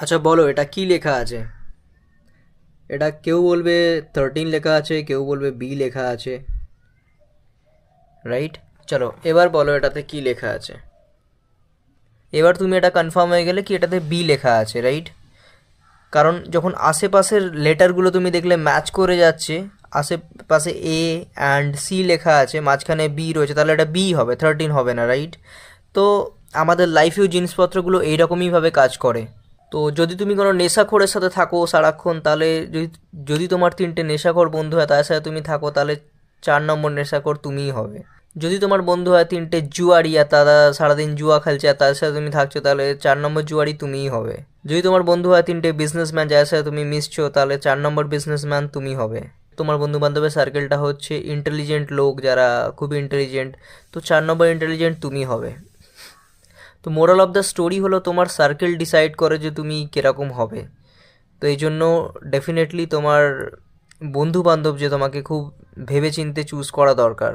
আচ্ছা বলো, এটা কি লেখা আছে? এটা কেউ বলবে 13 লেখা আছে, কেউ বলবে বি লেখা আছে। রাইট? চলো এবার বলো এটাতে কি লেখা আছে। এবার তুমি এটা কনফার্ম হয়ে গেলে কি এটাতে বি লেখা আছে, রাইট? কারণ যখন আশেপাশের লেটারগুলো তুমি দেখলে ম্যাচ করে যাচ্ছে, আশেপাশে এ অ্যান্ড সি লেখা আছে, মাঝখানে বি রয়েছে, তাহলে এটা বি হবে, 13 হবে না, রাইট? তো আমাদের লাইফেও জিনিসপত্রগুলো এইরকমইভাবে কাজ করে। তো যদি তুমি কোনো নেশাখোরের সাথে থাকো সারাক্ষণ, তাহলে যদি যদি তোমার তিনটে নেশাখোর বন্ধু হয় তাদের সাথে তুমি থাকো, তাহলে 4 নম্বর নেশাখোর তুমিই হবে। যদি তোমার বন্ধু হয় তিনটে জুয়ারি আর তারা সারাদিন জুয়া খেলছে আর তাদের সাথে তুমি থাকছো, তাহলে 4 নম্বর জুয়ারি তুমিই হবে। যদি তোমার বন্ধু হয় তিনটে বিজনেসম্যান যাদের সাথে তুমি মিশছো, তাহলে 4 নম্বর বিজনেসম্যান তুমি হবে। তোমার বন্ধু বান্ধবের সার্কেলটা হচ্ছে ইন্টেলিজেন্ট লোক, যারা খুবই ইন্টেলিজেন্ট, তো 4 নম্বর ইন্টেলিজেন্ট তুমি হবে। তো মোরাল অফ দ্য স্টোরি হলো তোমার সার্কেল ডিসাইড করে যে তুমি কীরকম হবে। তো এই জন্য ডেফিনেটলি তোমার বন্ধু বান্ধব যে তোমাকে খুব ভেবেচিন্তে চুজ করা দরকার।